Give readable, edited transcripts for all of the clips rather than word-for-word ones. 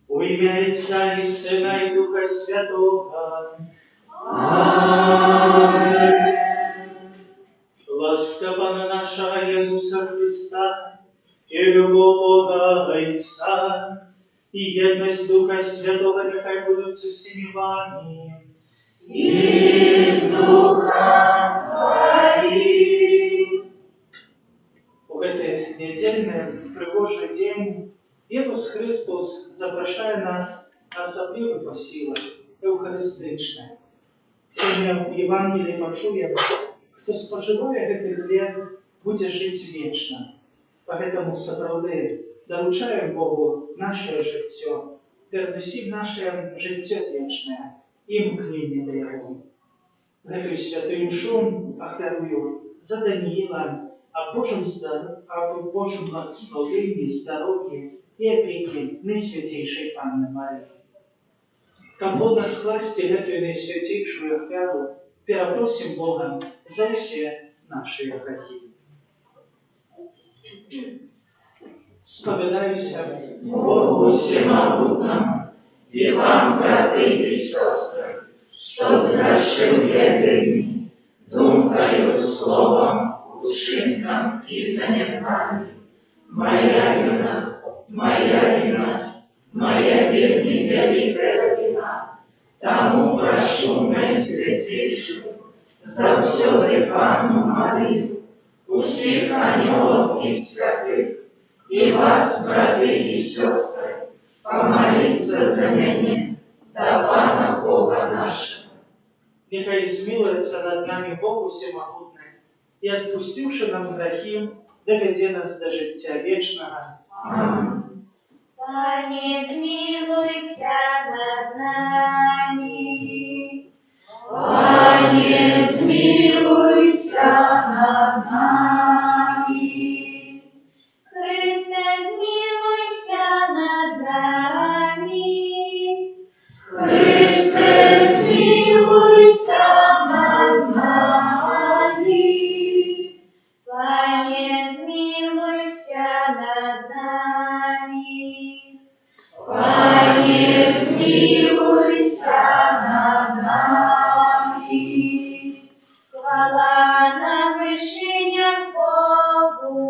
У ім'я Отця і Сина і Духа Святого. Аминь. Ласка Пана нашего Иисуса Христа, и любовь Бога Отца, и едность Духа Святого нехай будут со всеми вами. И с Духом Твоим. В этот недельный пригожий день Иисус Христос запрошає нас на особливу посілу евхаристичне. Сьогодні в Євангелії почуємо, хто споживає гэты хліб, буде жити вічно. Поэтому сапраўды доручаем Богу наше життя, передусім наше життя вічне, і мкнення до Його. Гэтую святую мшу ахвярую за Даниила, о Божьем благословении, здоровье и опеке Наисвятейшей Анны Марии. Как плотно скласти эту Наисвятейшую ахвяру, перепросим Бога за все наши грехи. Споведаюся Богу всемогутному, и вам, браты и сестры, что сгрешил ведами, думкою, словом, учинком и занятами. Моя вина, моя вельми великая вина. Тому прошу Наисвятейшую за всю Панну Марию, усіх ангелов и святых, и вас, браты и сестры, помолиться за меня, до Пана Бога нашего. нехай змилуется над нами Бог всемогутний, и отпустивши нам грехи, доведе нас до життя вічного. Аминь. Пане, змилуйся над нами. Пане, змилуйся над нами. Христе, змилуйся над нами. Христе, змилуйся над нами. Пане, змилуйся над нами. Пане, змилуйся над нами. Хвала на вышинях Богу,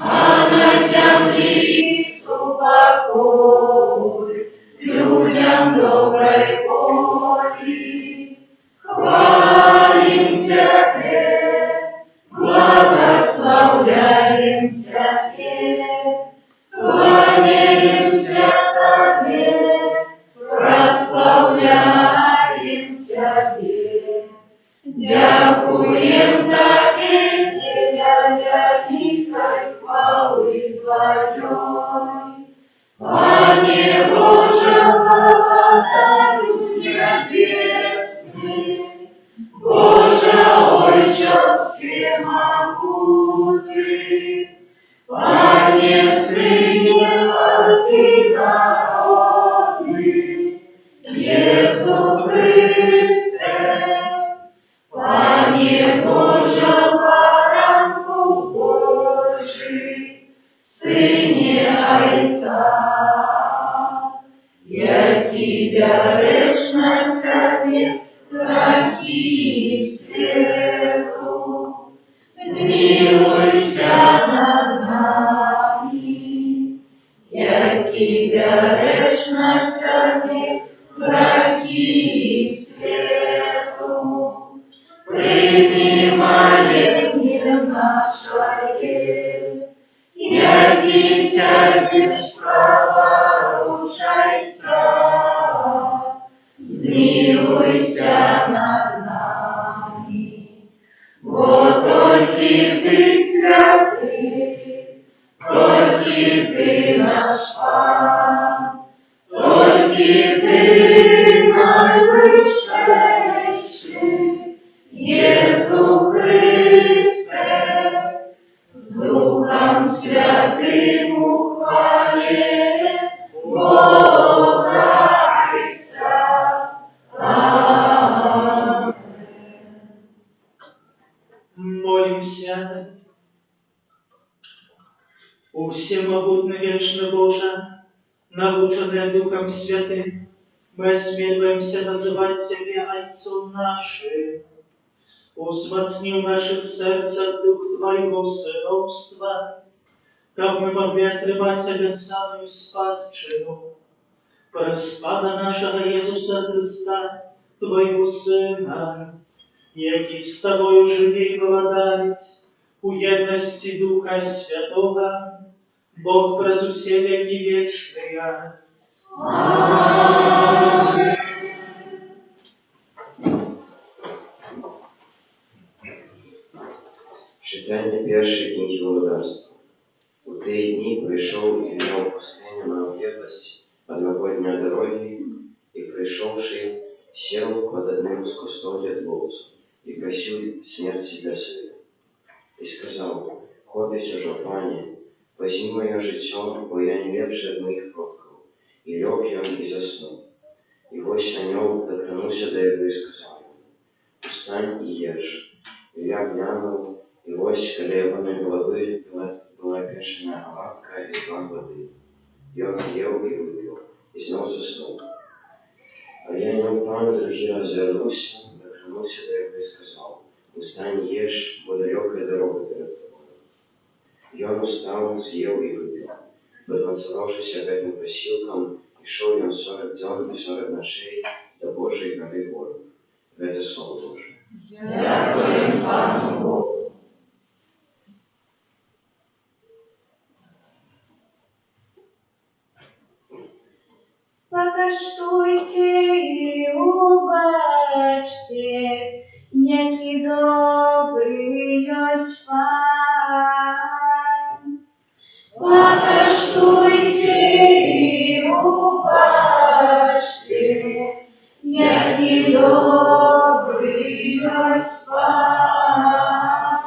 А на землі супокой людям доброй волі. Хвалим Тебе, благословляем Тебе, кланяемся Тебе, прославляем Тебе. Дякуем Тебе, Тебя великой хвалы Твоей. Пане Боже, благодарю небесный, Боже, Отче всемогутный, Пане, Сыне Одинородный, Иису Христе, Пане Боже, Баранку Божий, Сыне Отца, який береш на себе грехи світу, змилуйся над нами, який береш на себе грехи світу, прийми моління нашої, який сядеш праворучайся, змилуйся над нами, бо тільки ти святий, тільки ти наш Пан, тільки ти найвищий, Єсу Христе, з Духом Святим у хвалі Бога Отця. Аминь. Молимся. У всемогутный вечный Боже, наученные Духом Святым, мы осмеливаемся называть Тебя Отцом нашим. Узмацни в наших сердцах Дух Твоего сыновства, как мы могли отрывать обетованную спадщину, проспада нашего Иисуса Христа, Твоего Сына, який с Тобою живи и владать, у едности Духа Святого, Бог през усе веки вечные. Аминь. Читання першої книги Володарства. У ті дні прийшов Ілля в пустиню на облеглость одного дня дороги, и, пришедший, сел под одним из кустов от волцу и просил смерти для своего. И сказал: «Хопить уже, пане, возьми мое життя, бо я не лепше от моих продков». И лег он и заснул. И вось на нем дотронулся до его и сказал ему: «Устань и ешь». И я глянул, и вось каля его на головы была печеная оладка и кран воды. И он съел и выпил, и снова заснул. А я не упал, на другий раз вернулся, дотронулся до его и сказал: «Устань и ешь, бо далекая дорога перед тобой». И он устал, съел и выпил. Подмацевавшись этим посилкам, и шел он 40 дён и 40 ночей до Божией горы Горов. Это Слово Божие. Дякуємо Пану Богу. Покаштуйте і убачте, який добрий єсть Пан. Покаштуйте і убачте, який добрий єсть Пан.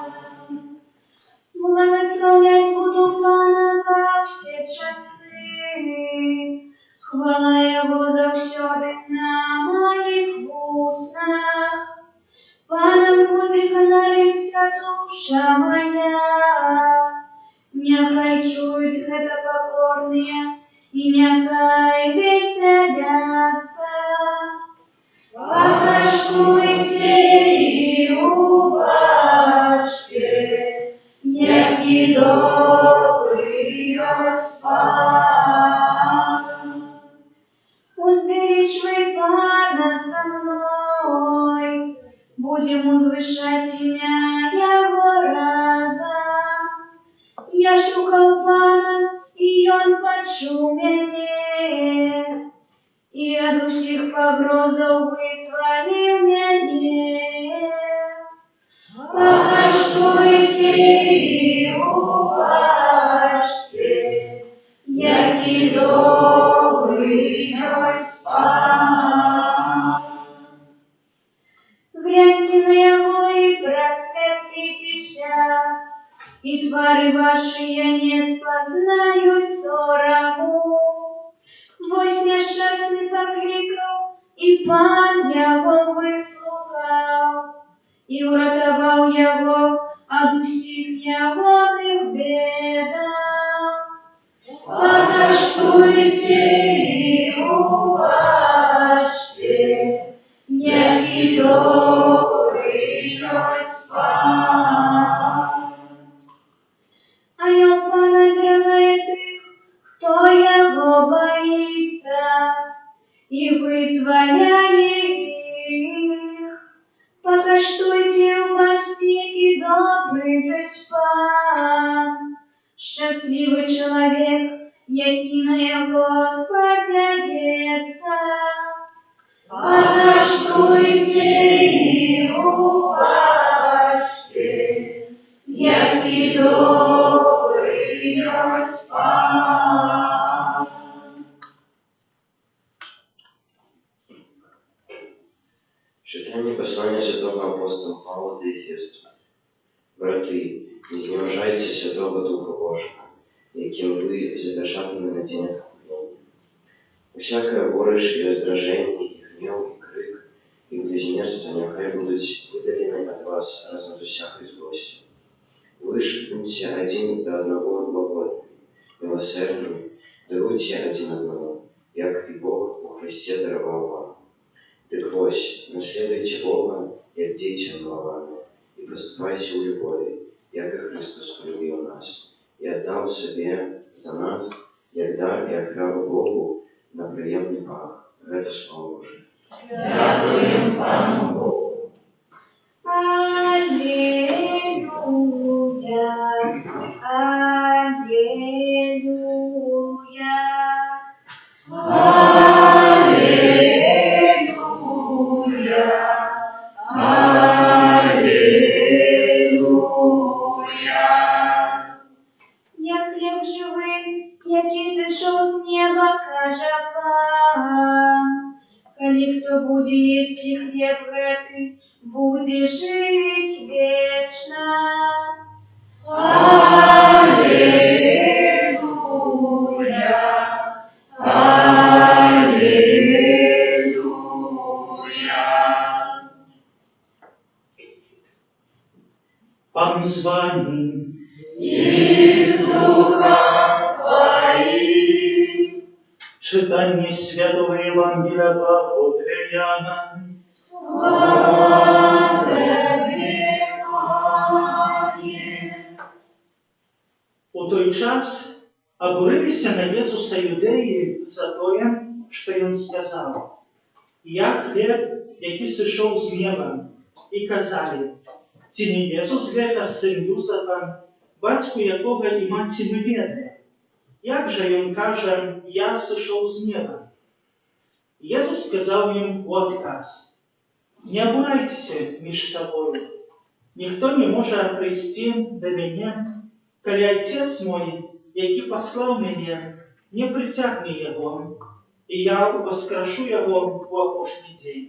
Благословлять буду Пана во все часы, хвала Его завсёды на моих устах. Паном будет хвалиться душа моя, нехай чують гэта покорные, и нехай веселятся. Покаштуйте і убачте, який добрий єсть Пан. Узберечь мы Пана со мной, будем возвышать имя Его разом. Я шукал Пана, и Он почув мяне, и от усіх погрозов вызволил мяне. Покаштуйте і убачте, який добрий єсть Пан. Гляньте на Его и просветлитеся, и твари ваши не спознают сорому. Вось нещасний покликав, и Пан Его выслухав, и врятовал Его от усіх ягоних бедах. Покаштуйте і убачте, який добрий єсть Пан. Анел Пана оберігає тих, хто Його боїться, і визволяє їх. Покаштуйте і убачте, який добрий єсть Пан. Щасливий чоловік, який на Його сподівається. Покаштуйте і убачте, який добрий єсть Пан. Читання послання святого апостола Павла до Ефесців. Брати, не зневажайте Святого Духа Божого, яким ви запечатаны на день откупления. Всякое горечь и раздражение, и гнев, и крик, и близнерства няхай будуть видалені ад вас разом з усякою злостю. Ви ж будьте один до одного благодні, милосердні, даруйте один одному, як і Бог у Христі дарував вам. Так ось, наслідуйте Бога, як діти миловані, і поступайте у любові, як і Христос полюбив нас, і віддав себе за нас, як дар і оферу Богу на приємний пах. Це Слово Боже. Дякуємо Пану Богу. Аллилуйя, аллилуйя. Аллилуйя, аллилуйя. Я хліб живий, який зійшов з неба, каже Пан. Коли хто буде їсти хліб гэтый, буде жить вечно. Аллилуйя, аллилуйя. Пан з вами. І з духом Твоїм. Читання Святого Євангелія Павла Яна. Слава Тобі, Пане. У той час обурилися на Єсуса юдеї за те, що Він сказав: «Я хліб, який сійшов з неба», і казали: «Ці не Єсус гэта син Юсафа, батьку якого і маті ми ведаємо? Як же Він каже: «Я сійшов з неба»?» Єсус сказав їм у отказ: «Не обурайтеся між собою. Ніхто не може прийти до мене, коли Отець мой, який послав мене, не притягне його, і я воскрешу його у опошній день.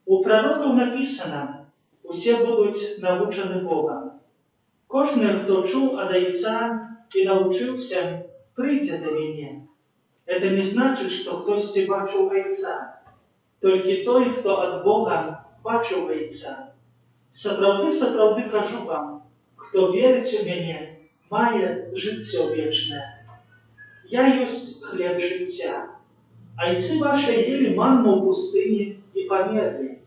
У пророків написано: усі будуть навчені Богом. Кожен, хто чув від Отця і навчився, прийде до мене. Это не значит, что хтось бачив Отця, тільки той, хто від Бога бачив Отця. Справді кажу вам, хто вірить у мене, має життя вічне. Я єсть хліб життя. Отці ваші їли манну в пустині і померли.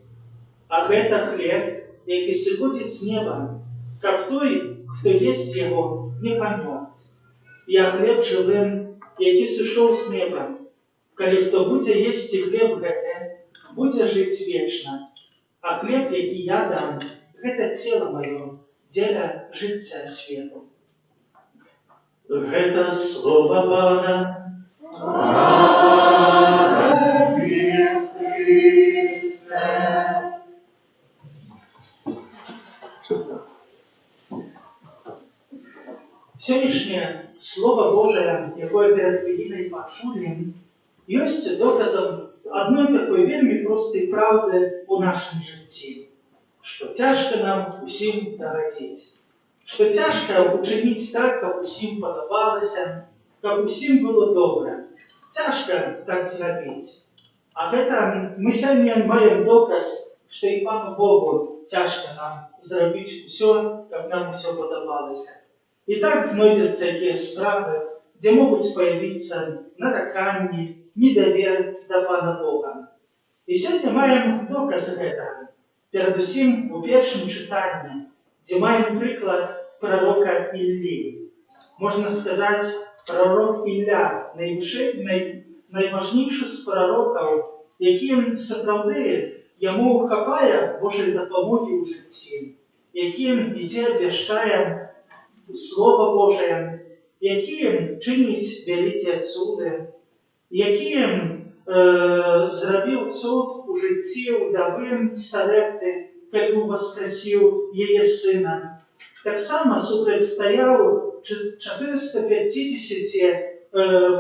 А гэта хліб, який сходить з неба, як той, хто єсть його, не помер. Я хліб живим, який сійшов з неба. Коли хто буде їсти хліб гэты, буде жить вічно. А хліб, який я дам, гэта тіло моє, дзеля життя світу. Гэта слово Божа. Слава Тобі, Христе. Сьогоднішнє Слово Божие, яке перед хвилиною почули, є доказом одної такої вельми простої правди у нашому житті, що тяжко нам усім догодити, що тяжко учинити так, як усім подобалося, як усім було добре. Тяжко так зробити. А гэта ми самі маємо доказ, що і Пану Богу тяжко нам зробити все, як нам все подобалося. І так знойдуться якісь справи, де можуть появитися нарікання, недовір до Пана Бога. І сьогодні маємо доказ гэтага. Передусім у першому читанні, де маємо приклад пророка Іллі. Можна сказати, пророк Ілля найважніший з пророків, яким справді йому хапає Божої допомоги у житті, яким іде обіщає Слово Божие, яким чинить великі цуди, яким зробив цуд у житті удови Сарепти, коли воскресив її сина. Так само супротстояв 450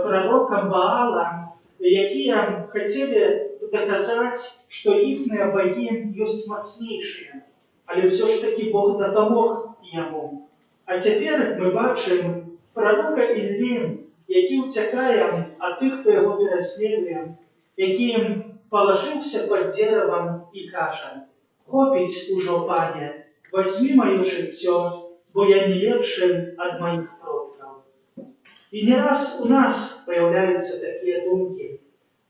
пророкам Баала, які хотіли доказати, що їхні боги є мощніші, але все ж таки Бог допомог йому. А тепер ми бачимо пророка Іллі, який утікає від тих, хто його переслідує, який положился под деревом и каже: «Хопить ужо, пане, возьми мое життя, бо я не лепший от моих продков». І не раз у нас появляються такі думки.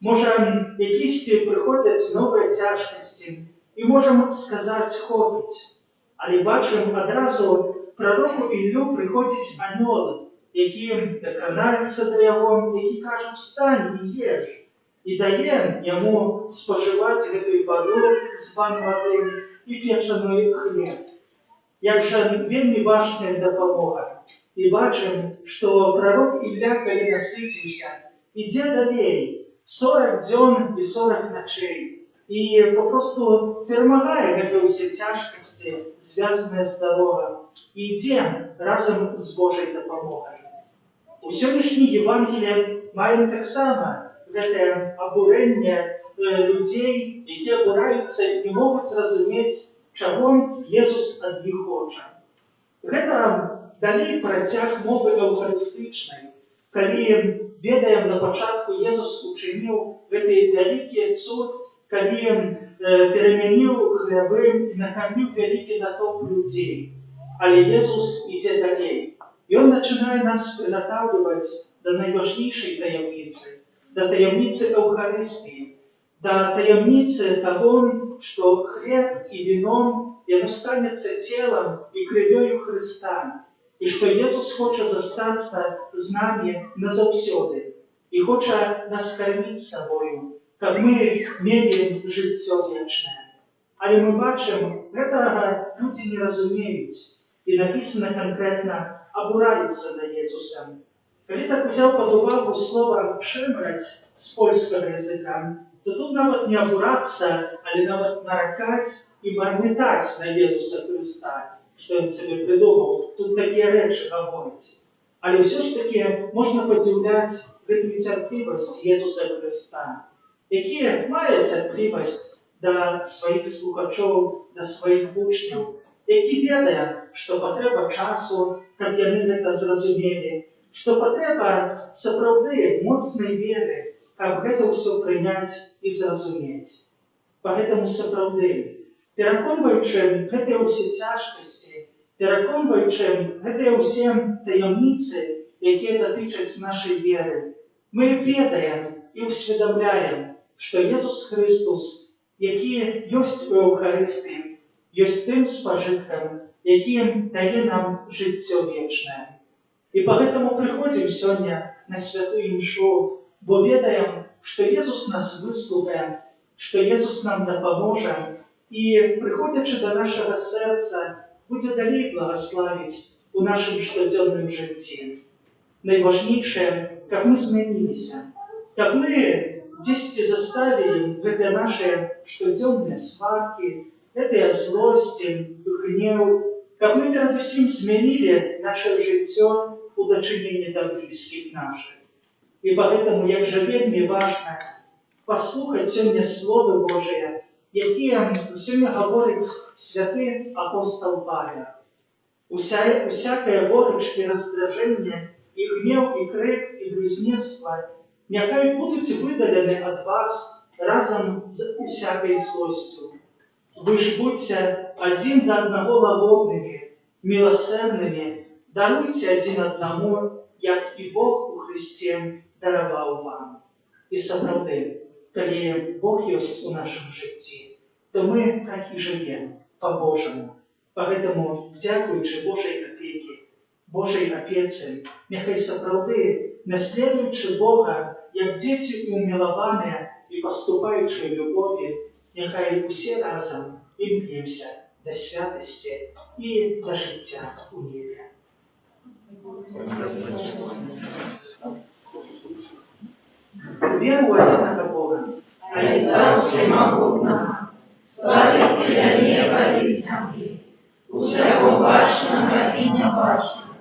Може, якісь приходять нові тяжкості, і можемо сказати «хопить». Але бачимо одразу, пророку Іллю приходить аньол, який докранається до його, який каже: «Встань і їж», і дає йому споживати цю воду з води і печений хліб. Як же вельми важна допомога. І бачимо, що пророк Ілля, коли наситився, іде далі 40 днів і 40 ночей. І попросту перемагає всі тяжкості, зв'язані з дорогою, і йде разом з Божою допомогою. У сьогоднішній Євангелії маємо так само це обурення людей, які обураються і не можуть зрозуміти, чого Єсус від них хоче. Це далі протяг мови евхаристичної, коли ведаємо на початку Єсус учинив цей великий цуд, коли перемінив хляби і накормив великий натовп людей. Але Єсус йде далі. І Він починає нас приготовлювати до найважнішої таємниці, до таємниці Евхаристії, до таємниці того, що хліб і вино, воно станеться тілом і кров'ю Христа, і що Єсус хоче зостатися з нами назавсюди, і хоче нас кормити собою, як ми маємо життя вічне. Але ми бачимо, цього люди не розуміють, і написано конкретно «обураються на Єсуса». Коли так взяв під увагу слово «шимрать» з польського язика, то тут навіть не обуратися, але навіть нарекати і бормотати на Єсуса Христа, що Він собі придумав. Тут такі речі говорить. Але все ж таки можна подивляти цю терпливість Єсуса Христа, який має терпливість до своїх слухачів, до своїх учнів, які ведає, що потреба часу, щоб вони це зрозуміли, що потреба справді моцної віри, щоб це все прийняти і зрозуміти. Поэтому справді, переконуючи ці всі тяжкості, переконуючи ці всі таємниці, які дотичать нашої віри, ми ведаємо і усвідомляємо, що Ісус Христос, який є в Евхаристії, є тим спожитком, яким дає нам життя вічне. І поэтому приходимо сьогодні на святу Імшу, бо ведаємо, що Ісус нас вислухає, що Ісус нам допоможе, і, приходячи до нашого серця, буде далі благословити у нашому щоденному житті. Найважніше, як ми змінилися, як ми десь заставили це наші щоденні сварки, этой злости, гнев, как мы перед усім змінили наше життя у дочиненні до близьких наших. І поэтому, як же вельми важно послухати сьогодні Слово Божие, яке сьогодні говорить святий апостол Павел. Усяке горечь і роздраження, і гнев, і крик, і близнірство, нехай будуть видалені від вас разом з усякою злостю. Ви ж будьте один до одного голодними, милосердними, даруйте один одному, як і Бог у Христі дарував вам. І справді, коли Бог є у нашому житті, то ми так і живемо по-Божому. Поэтому, дякуючи Божій опеці, Божій опеці, нехай справді, наслідуючи Бога, як діти умиловані і поступаючи в любові, нехай усі разом імкнемося до святості і до життя у небі. Веру в единого Бога, Отца Всемогутного, Славителя неба и земли, усего важного и неважного,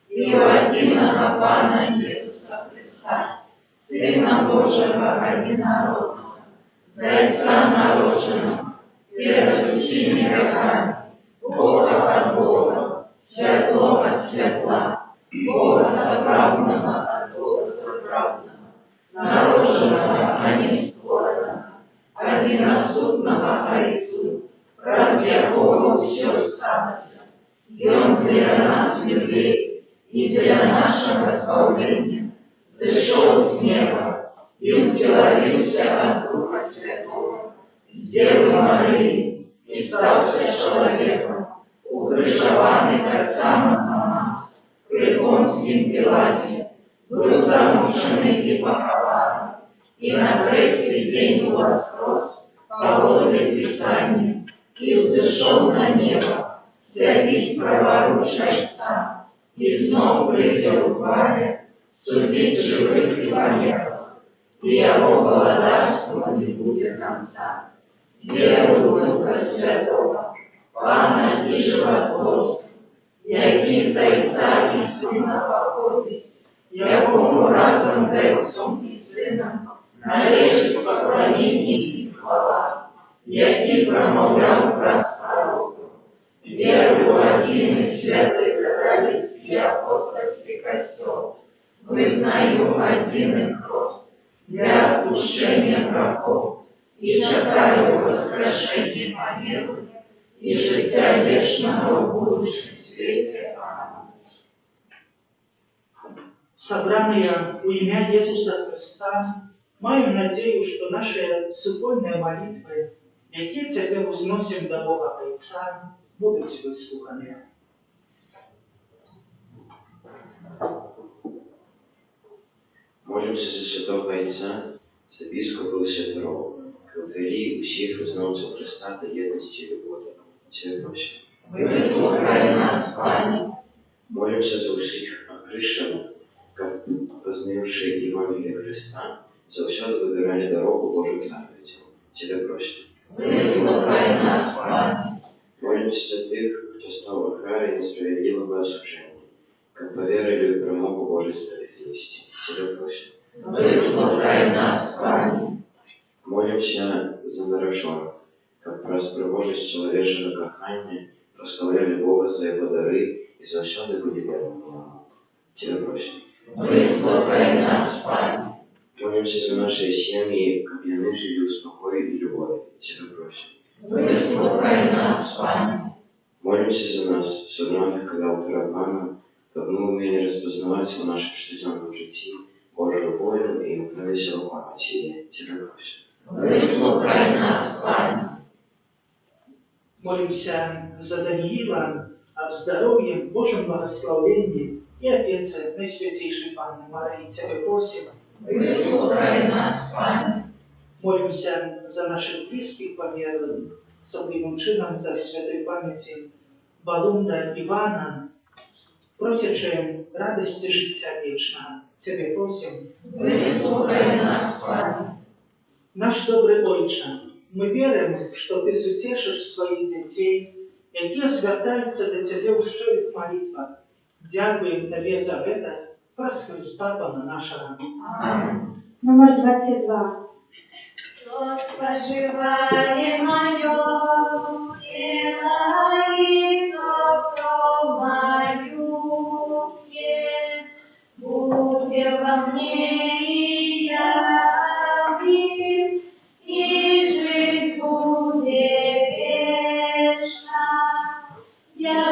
и у единого Пана Иисуса Христа, Сына Божьего одинородного, Зайца народженного, перед всеми веками, Бога от Бога, светлого от светла, Бога соправдного от Бога соправдного, народженного, а не створенного, Господина судного Харицу, раз якого все сталося, и Он для нас, людей, и для нашего избавления, сошел с неба и утеловился от Духа Святого, с Девы Марии, и стався человеком, укрыжованный так само за нас, при Понским Пилате, был замученный и похован, и на третий день воскрес по воле Писания, и взошел на небо, сядить праворуч Отца, и снова придет в хвале судить живых и померших, и Его благодарству не будет конца. Верую в Духа Святого, Пана и Животворца, який за Отца і Сина походить, якому разом з Отцом і Сином належить поклоніння і хвала, який промовляв праз пророків. Верую в один и святый католический апостольский костел, вызнаю один и крест для отпущения грехов, и чекаю воскрешения помилуй, и життя вечного в будущем свете. Аминь. Собрания у имя Иисуса Христа, маю надею, что наши супольные молитвы, які теперь возносим до Бога Отца, будут выслуханы. Молимся за святого Отця, за біскупів святого, кавалерії усіх визнавців Христа та єдності і любові. Тебе просимо. Выслухай нас, Пане. Молимся за усіх окрещених, как познавшие Евангелие Христа, за всюду выбирали дорогу Божьих заповедей. Тебе просим. Выслухай нас, Пане. Молимся за тих, хто став охраной несправедливого осуждения, как поверили в промогу Божьей справедливости. Тебя просим. Выслухай нас, Пане. Молимся за нарушенных, как про спровожесть человечего кохания прославляли Бога за Его дары и за всюду были верны Ему. Тебя просим. Выслухай нас, Пане. Молимся за наши семьи, как они жили в спокое и любови. Тебя просим. Выслухай нас, Пане. Молимся за нас, собранных к алтарю Пана, как мы умели распознавать в нашем штоденном житии Божию волю и уклонились в памяти Ей. Тебя просим. Выслухай нас, Пане. Молимся за Даниила об здоровье, Божьем благословении и опеце Наисвятейшей Панны Марии. Тебе просим. Выслухай нас, Пане. Молимся за наших близких померлых, особливым чином за святой памяти Балунда Ивана, просячи радости життя вічного. Тебе просим. Выслухай нас, Пане. Наш добрый Отче, мы верим, что Ты сутешишь своих детей, які звертаються до Тебе у щирих молитвах. Дякуємо Тобі за это, праз Христа Пана нашого. Аминь. Номер 22. Что споживание мое, тело и добро мою, будет во мне и яви, и жить будет вечно. Я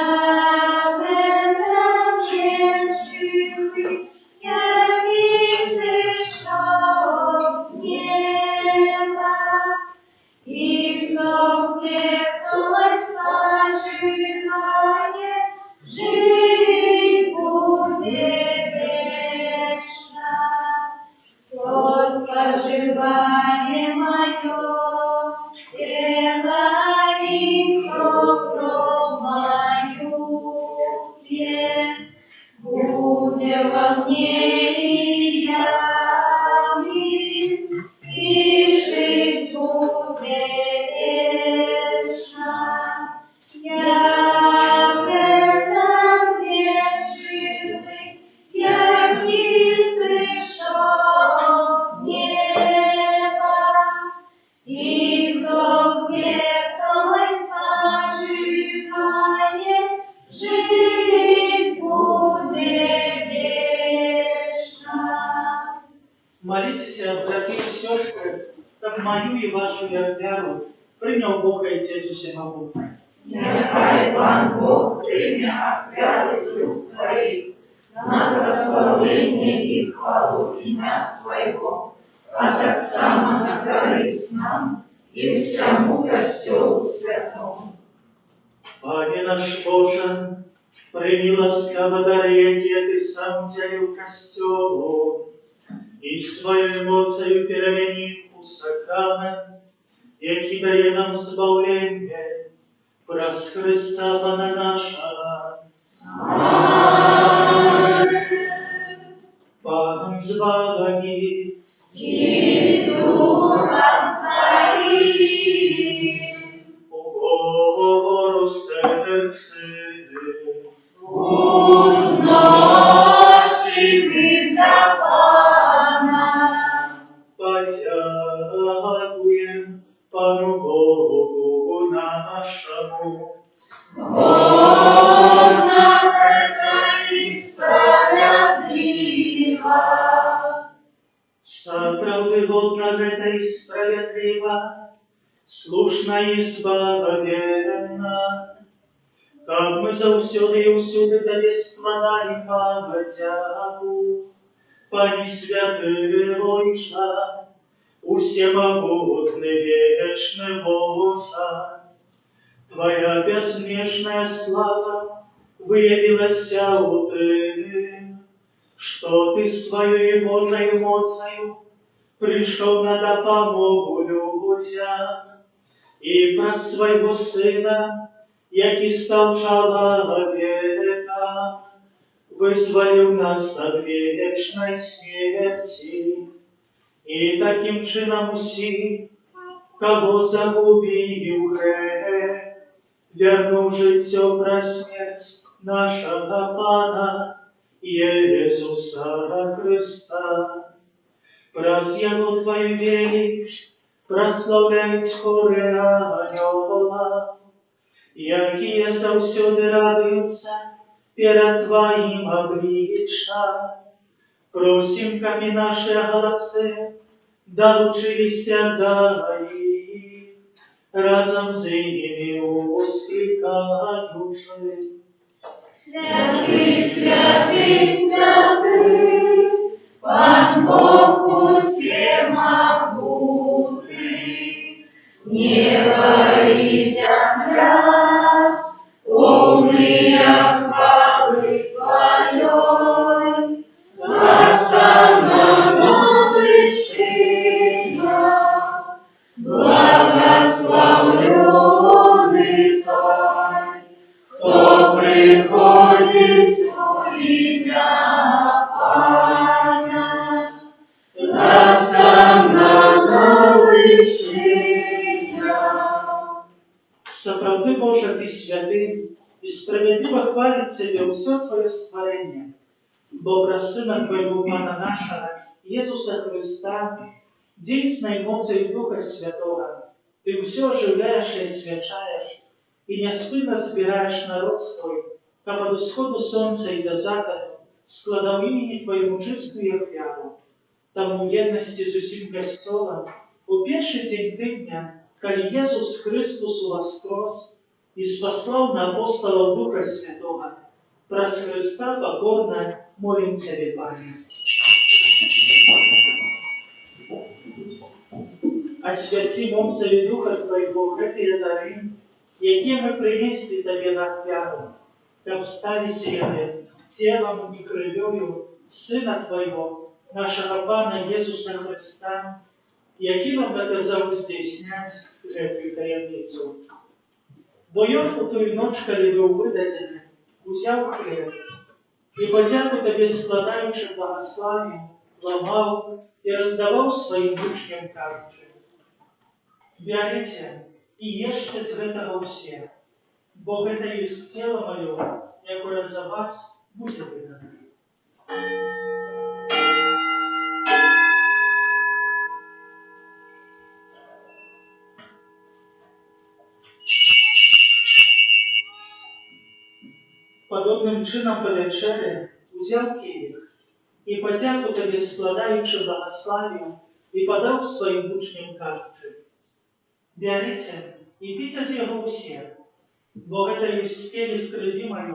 в этом живый, я не сошел с неба, и кто влеклось соживание, жить будет вечно. Кто споживание мое, тело и кровь мою пьет, будет во мне и яви, и жить будет вечно. Я в этом вечный, я не сошел с неба, и кто векой соживает, жить будет вечно. Молитесь, братья и сестры, как мою і вашу віру прийняв Бог і Отець усемогутній. Нехай Пан Бог прийме оферу з рук Твоїх на прославлення і хвалу ім'я Своєго, а так само на користь нам і всьому Костьолу Святому. Пане наш Боже, прийми ласкаво дари, які Ти сам втілив костьолу, і свою емоцію перемінив у сакрамент, який дає нам збавлення, праз Христа Пана нашого. Пан з вами, І з Духом Твоїм. уговору серце, Узносим ім'я Пана. подякуєм Пану Богу нашому. Вона і справедлива. Справды годна грета и справедлива, слушна и збавленна, как мы заўсёды и ўсюды Табе складали подяку. Пане святы Ойча, усемогутный вечный Боже, Твоя безмежная слава выявилася у Тым, что Ты своей Божьей моцею пришел на допомогу людям, и про своего Сына, який стал человеком, вызволил нас от вечной смерти, и таким чином усі, кого загубил грех, вернув життя про смерть нашего Пана Иисуса Христа. Праз Его Твою велич прославляють хори анёла, якія заўсёды радуюцца перед Твоим обличчям. Просим, каб і наши голоси долучилися до їх, разом з ними воскликаючи. Святий, святий, святий, Пан Бог усемогутний, небо и земля, полные хвалы Твоей, осанна вышиня, благословленный Той, кто приходит во имя Пана, осанна вышиня. Сапраўды, Боже, Ты святы, и справедливо хвалит Тебе все Твое створение, бо праз Сына Твоего Пана нашего, Иисуса Христа, действенной эмоцией Духа Святого, Ты все оживляешь и освячаешь, и неспынно собираешь народ свой, как от усходу солнца и до заката, складав имени Твоему чистую хвалу. Там у едности с усім Костелом, у перший день тыдня, коли Иисус Христос воскрес и спаслал на апостолов Духа Святого, праз Христа покорно молим Тебе, Пане. Освяти мовцею Духа Твоего гэтыя дары, якія мы принесли Тебе на хвалу, каб стали яны телом и крылёю Сына Твоего, нашего Пана Иисуса Христа, які нам наказав здійснять гэтую таємницю. Бо ён у тую ноч, калі быў выдадзены, узяў хлеб, і падзяку Табе складаючы благославіў, ламаў і раздаваў сваім вучням, кажучы: «Бярыце і ешце з гэтага ўсе, бо гэта ёсць цела маё, якое за вас будзе выдана». Подобным чином по вечері узяв келих і подяку Тобі складаючи благославію, і подав своїм учням, кажучи: «Берите і пийте з його всі, бо это есть келих крови моей,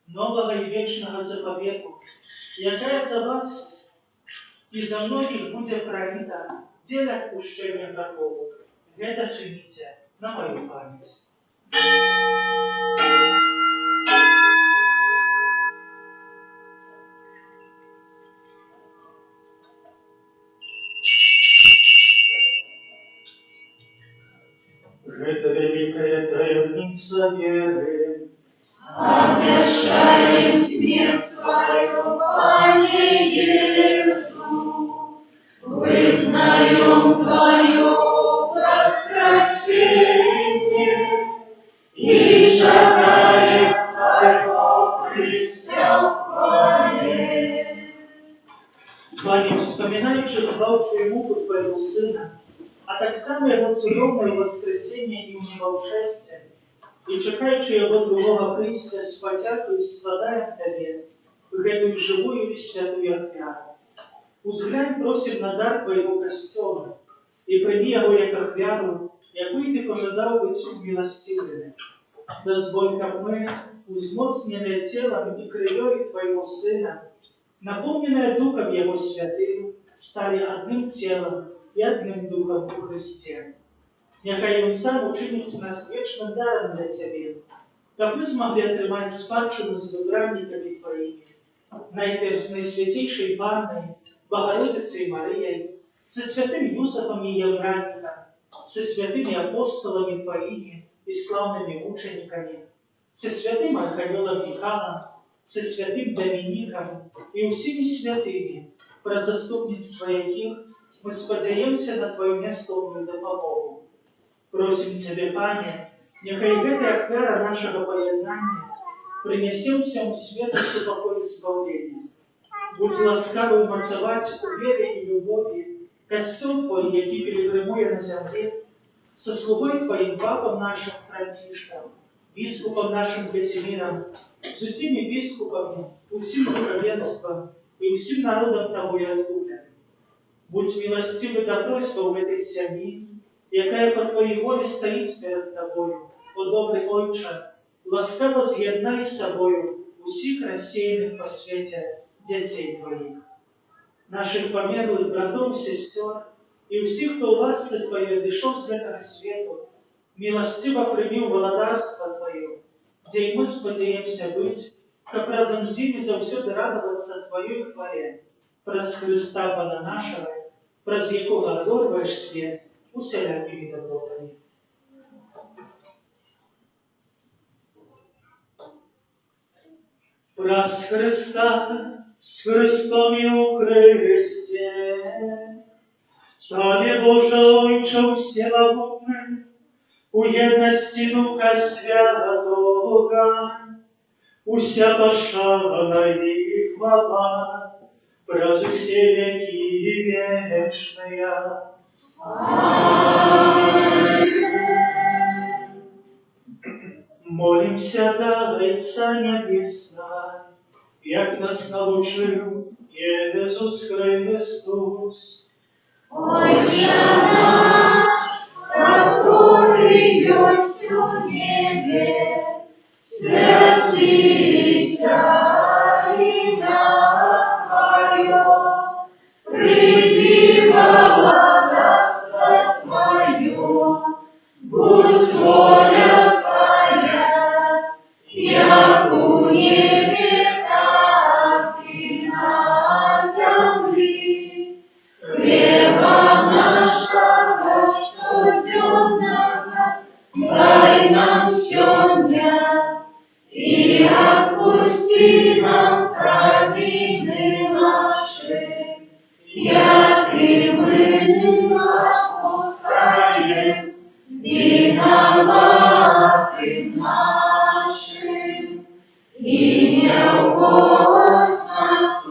нового и вечного заповету, якая за вас и за многих будет пролита, для отпущения грехов. Это чините на мою память». Это великая таемница веры. Обещаем смерть Твою, Пане Иисус, вызнаем Твое воскресение и шагаем Твое преступление. Пане, вспоминаючи звалчую муку Твоего Сына, а так само Его цудовное воскресение и умивалшествие, и чекаючи Его другого прийстя с потяку и страдаем Тебе, в эту живую и святую ахвяру. Узглянь, просим на дар Твоего костела, и прими Его як ахвяру, якую Ты пожадал быть умилостивленным. Дозволь, как мы, узмоцненные телом и кровью Твоего Сына, наполненные Духом Его Святым, стали одним телом и одним Духом у Христе. Нехай Он сам учинит нас вечным даром для Тебе, как мы смогли отримать спадщину с выбранниками Твоими, найперв с Наисвятейшей Панной, Богородицей Марией, со святым Юсофом и Евраником, со святыми апостолами Твоими и славными мучениками, со святым Архангелом Михаилом, со святым Домиником и всеми святыми, про заступництво яких мы сподяемся на Твою нестомную допомогу. Просим Тебе, Пане, нехай эта ахвяра нашего поєднання принесе всему свету супокой избавления. Будь ласкавый умацовать у вере и любови костел Твой, який перегримує на земле, со слугой Твоим папом нашим Франтишком, бискупом нашим Казимиром, с усими бискупами, усим духовенством и усим народом Тобой откуплен. Будь милостивый до просьбы в этой семьи, якая по Твоей воле стоит перед Тобою, о добрый Отче, ласкаво з'єднай з собою усіх рассеянных по свете детей Твоих, наших померлых братов, сестер и всех, кто у ласце Твоей дышал с этого свету, милостиво прими в володарство Твое, где и мы сподеемся быть, как разом с ними завсёды радоваться Твоей хвале, праз Христа Пана нашего, праз якого одорваешь свет усялякими добротами. Праз Христа, с Христом и у Христе, Тебе, Боже Отче всемогутный, у едности Духа Святого, уся пошана и хвала, праз все веки вечные. Молимся до Отца Небесного, як нас научил Иисус Христос. Отче наш, который есть в небе, святится имя Твое, приди царство Твое, будь воля Твоя, як у небе, так и на земле. Хлеба нашего штодневного дай нам сегодня, и отпусти нам провины наши, як и мы отпускаем виноватым нашим, и не вводь нас в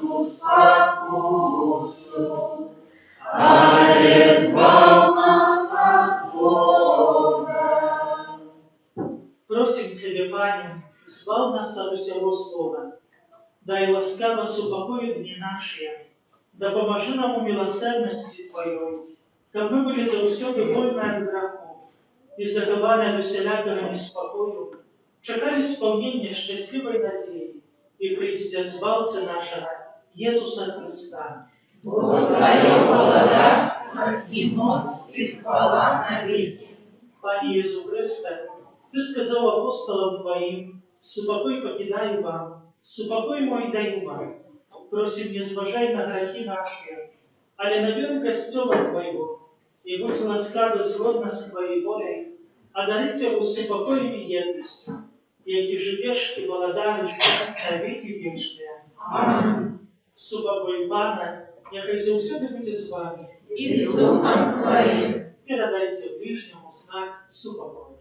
искусу, а избавь нас от злого. Просим Тебе, Пане, избав нас от всего злого, дай ласкаво супокою дни наши, Да поможи нам у милосердности Твоей, как мы были заўсёды вольны ад граху і захаваны ад усялякага неспакою, чакалі спаўнення шчаслівай надзеі і прыйсця збаўцы нашага Иисуса Христа. Бо Твое благодарство и моц и хвала навеки. Пане Иисус Христе, Ты сказал апостолам Твоим: «Супокой покидаю вам, супокой мой даю вам». Просим, не зважай на грехи наши, але на веру костела Твоего, и будь ласкавы згодно с Твоей волей, одарить его супокоем и едностью, яки живешь и володаришь на веки вечные. Аминь. Супокой Пана, яхай заўсёды будзе з вами, И с Духом Твоим. передайте ближнему знак супокоя.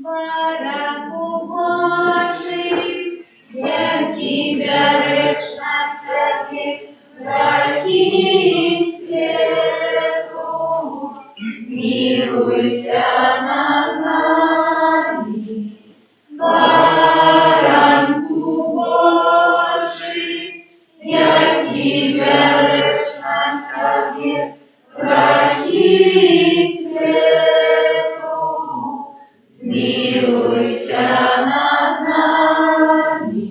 Бараку Божий, який береш на себе гріхи світу, змилуйся над нами. Баранку Божий, який береш на себе гріхи світу, змилуйся над нами.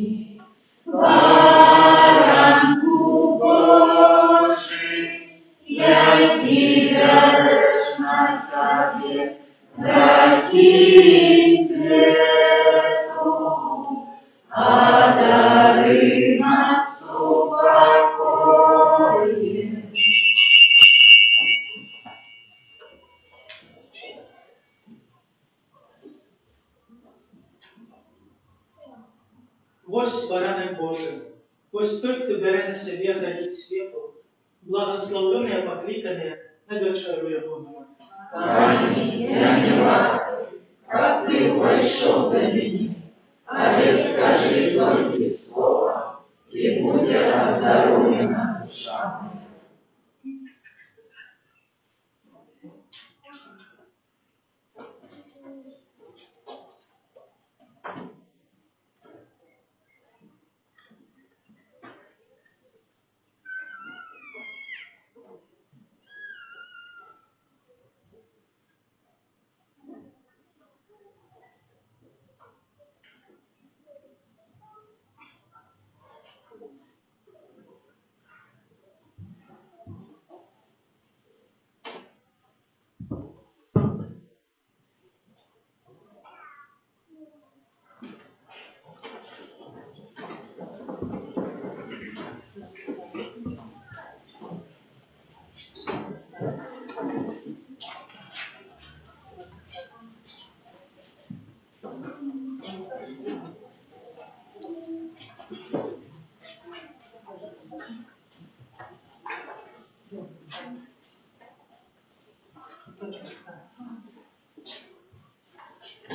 Баранку Божий, який береш на себе гріхи світу, одари нас упокоєм. Вось баранок Божий, вось той, хто бере на себе грехи світу, благословлений і покликаний на вечеру Його. Пани, я не вахаю, как Ты вошел до меня, але скажи только слово, и будет оздоровлена душа моя.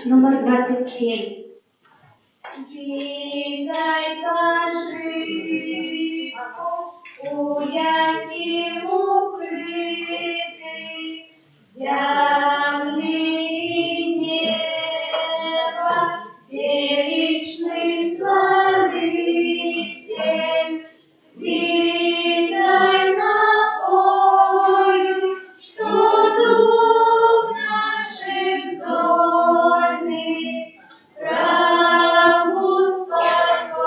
Номер 27. Відай кажи, у яким укритий землі і неба величний Створитель. Відай напою, що дух наших здольний праву спокоїть.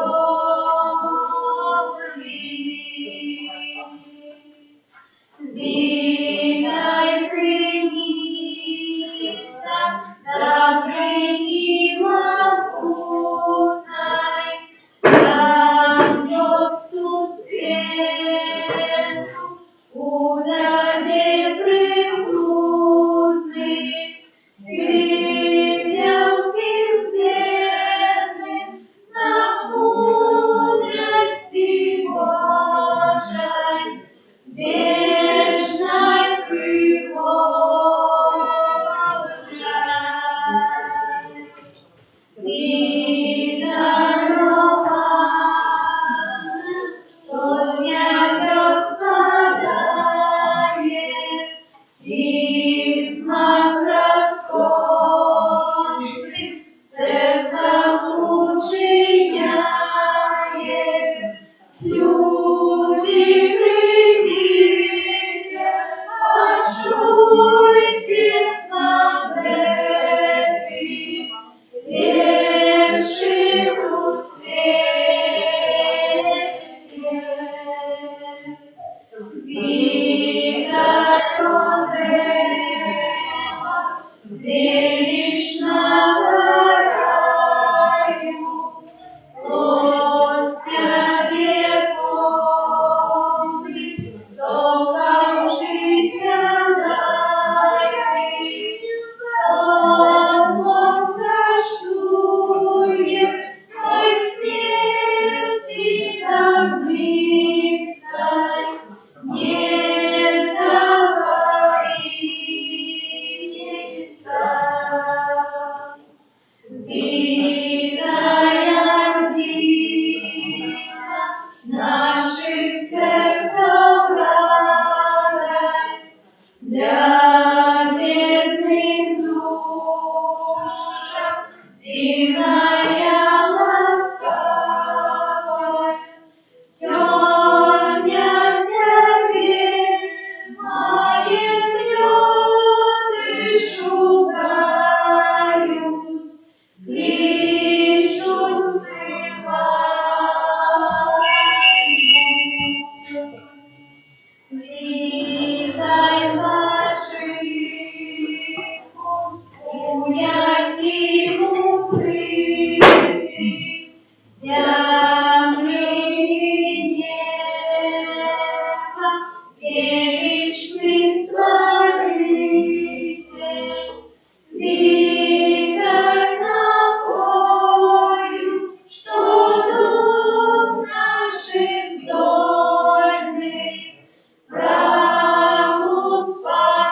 мягкий укрыт, земли и неба, вечный Створитель, видать тобою, что дух наших вздорный праву споторить.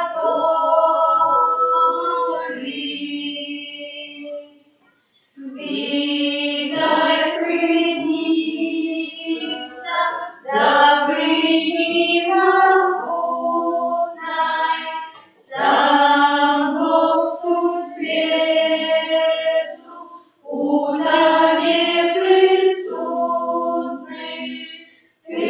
Видать приднится добрыни могутной, сам Бог сусвету, утоне присутный, ты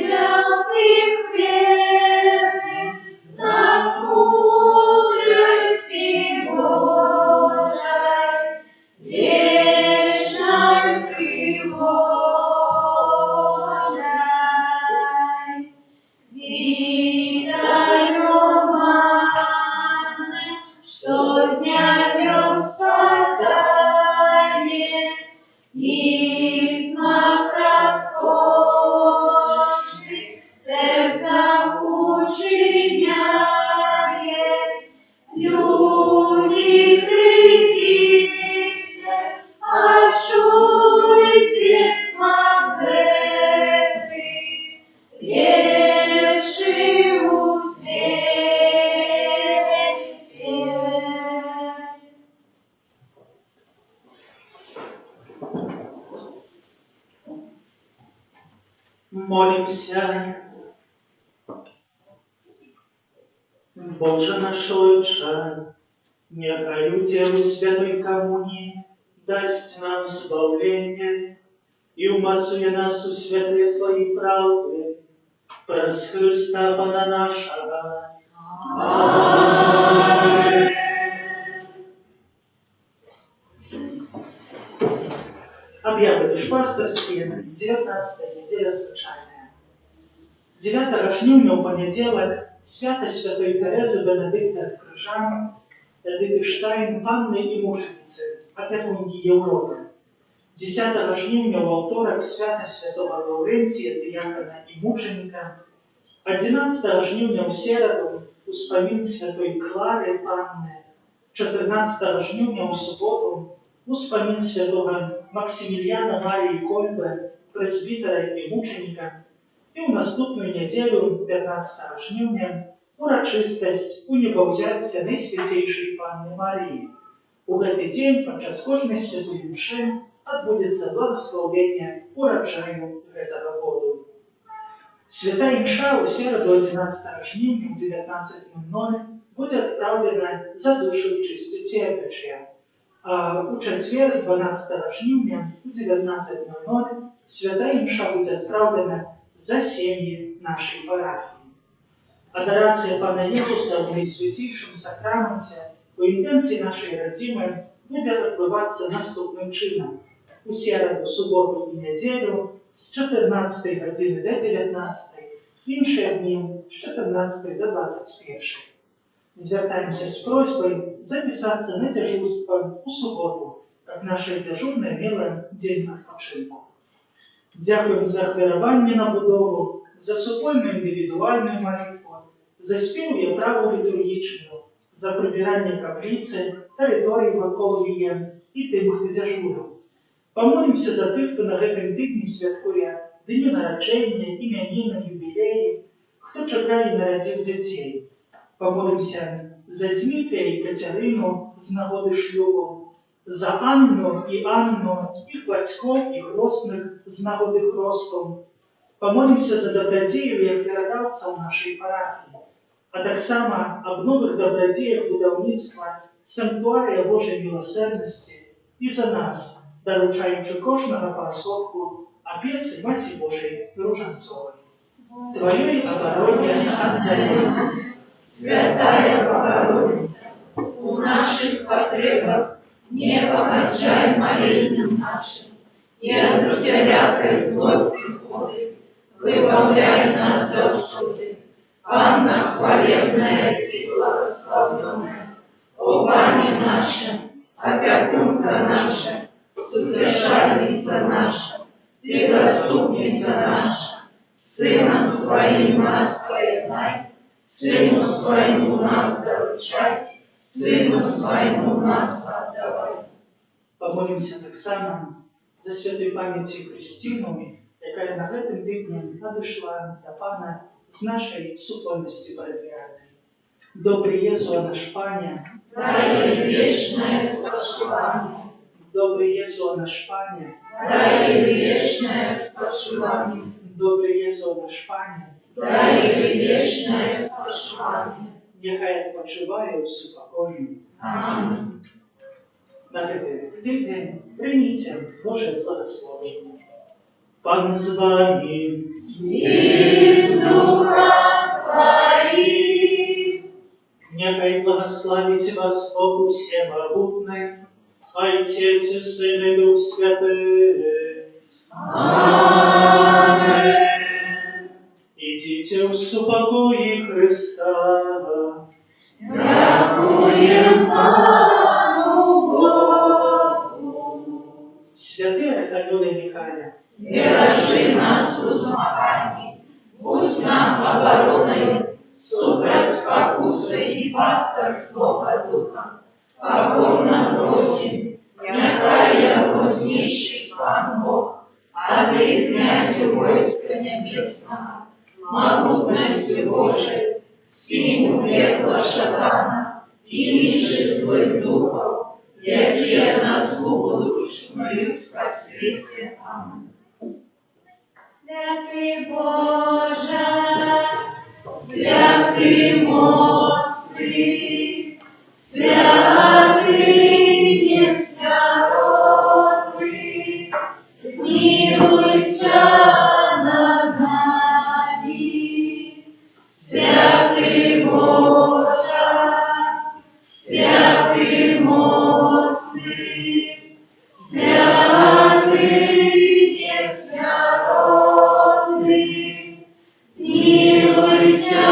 для всех верных знак мудрости Божией, вечной пригожей. Видай романы, что с небес спадает, и смак роскошный в сердцах учиняет. Люди, придите, очуйте смак этой, лепший у свете. Молимся. Боже наш Отче, нехай удел Святой Коммунии дасть нам збавление и умацує нас у святле Твоей правды, през Христа Пана нашего. Аминь. Объявы душпасторские, 19 неделя звичайная. 9 жнивня у понеділок свято Святої Терези Бенедикта Крижан, Эдиты Штайн, Анны и мученицы, опекунки Европы. 10 жнивня во второк свято Святого Лаврентия, диакона и мученика. 11 жнивня у середу успомин Святой Клары Панны. 14 жнивня у субботу успомин Святого Максимилиана Марии Кольбы, пресвитера и мученика. И у наступную неделю, 15 жнивня, урочистость у небовзяття Найсвятейшей Панны Марии. У гэты день падчас кожнай святой мшы адбудзецца благословение урожаю гэтага году. Святая мша у середу 11 жнивня в 19:00 будет отправлена за душу чистоте Божья. А у четверг 12 жнивня в 19:00 святая мша будет отправлена за семьи нашей парафии. Адорация Пана Иисуса в Наисвятейшем Сакраменте по интенции нашей родимой будет отбываться наступным чином. У середу, субботу и неделю с 14 годины до 19, іншие дни с 14 до 21. Звертаемся с просьбой записаться на дежурство у субботу, как наша дежурная мила день odpoczynku. Дякуємо за хвилювання на будову, за супольну індивідуальну молитву, за спів і праву літургічну, за прибирання каплиці, території навколо її і тим, хто дежурив. Помолимся за тих, хто на гэтым тижні святкує дні народження, ім'яніни, юбілеї, хто чекає і народив дітей. Помолимся за Дмитрія і Катерину з нагоди шлюбу, за Анну і Анну, їх батьків і хресних з нагоди хрестом. Помолимся за добродеїв і ахвярадавців нашої парафії, а так само об нових добродеях будівництва санктуарія Божої милосердності і за нас, доручаючи кожного по особку опеці Маті Божої Ружанцової. Твоей обороне отдаюсь. Святая Богородица, у наших потребах не погорчай молением нашим, и от всякой злой приходы выбавляй нас завсюди. Анна хвалебная и благословенная, о Пане наша, опекунка наша, сутешальница наша, Ты заступница наша, Сыном Своим нас поедай, Сыну Своему нас заручай, Сыну Своему нас отдавай. Помолимося так само за святої пам'яті Христину, яка на гэтым тижні надійшла до Пана з нашої супольності парафіальної. Добрий Єсу, а наш Паня, Дай ей вечное спочивание, добрий Єсу, а наш Паня, дай ей вечное спочивание, добрий Єсу, а наш Паня, дай ей вечное спочивание. нехай відпочиває у супокої. Аминь. На гэтый тиждень прийміть Боже благословення. Пан з вами, И с Духом Твоим. нехай благословить вас Бог Всемогутний, Отец и Сын и Дух Святый. Аминь. Идите в супокої Христа. Дякуем Пану Богу. Святий Архангеле Михайле, Бережи нас у змаганні, будь нам обороною, супроть спокуси і пастор Злого Духа. Покорно просим, нехай його знищить Пан Бог, а Ты, князю войска небесного, могутностью Божией, скинь у пекла шатана и лиши злых духов, які на злу душною по світі. Аминь. Святий Боже, Святий моцний, святий несмиренный, змилуйся над нами. Святий Боже, святий моцний, святий несмиренный, змилуйся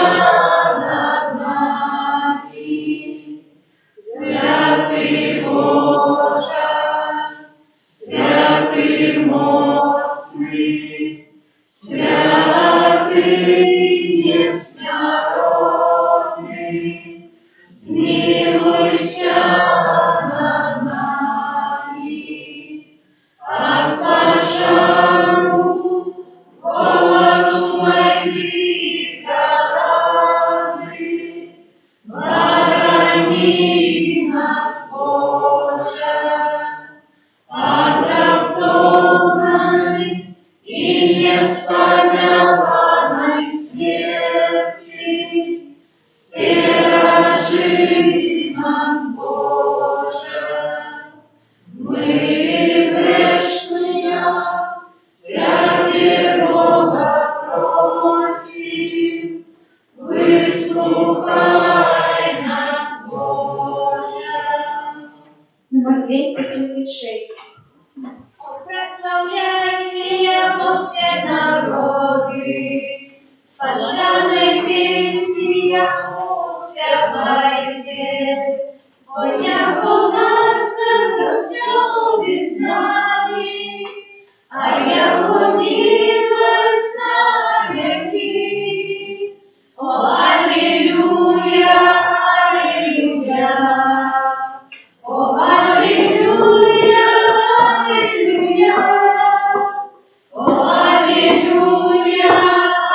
над нами. Святий Боже, святий моцний, святий несмиренный, змилуйся над нами. От пожару, голоду, войны и заразы, храни нас, Боже, от раптовной и несподеланной смерти. Стережи нас, Боже, мы грешные, терпеливо просим, выслухай нас, Боже. номер 236. Прославляйте Его все народы, с пожарной песней Его спевайте, он Яко нас за все без нами, а Яко милость на веки. О, аллилуйя, аллилуйя. О, аллилуйя, аллилуйя. О, аллилуйя,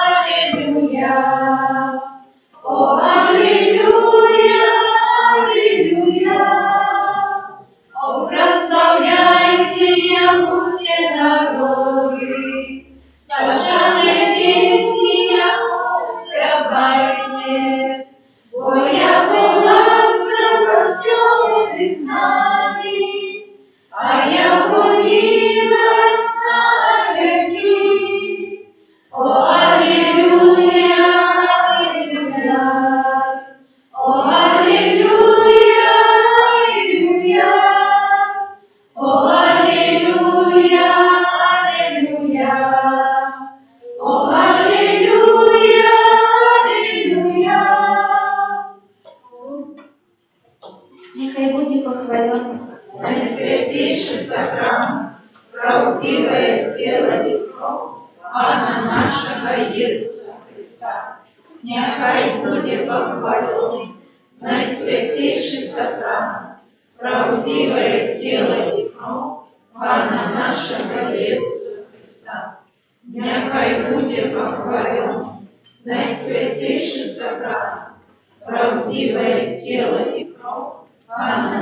аллилуйя. О, аллилуйя, аллилуйя. О, прославляйте Его все народы, с пожарной песней Его спевайте. Бо яко ласка за все без нами, а яко милость на веки. О, аллилуйя, аллилуйя. О, аллилуйя, аллилуйя. О, аллилуйя, аллилуйя. О, аллилуйя, аллилуйя. похвален. Наисвятейший сакрам, правдивое тело и кровь Пана нашего Иисуса Христа. Нехай будет похвален Наисвятейший сакрам, правдивое тело и кровь Пана нашего Иисуса Христа. Нехай будет похвален Наисвятейший сакрам, правдивое тело и кровь Пана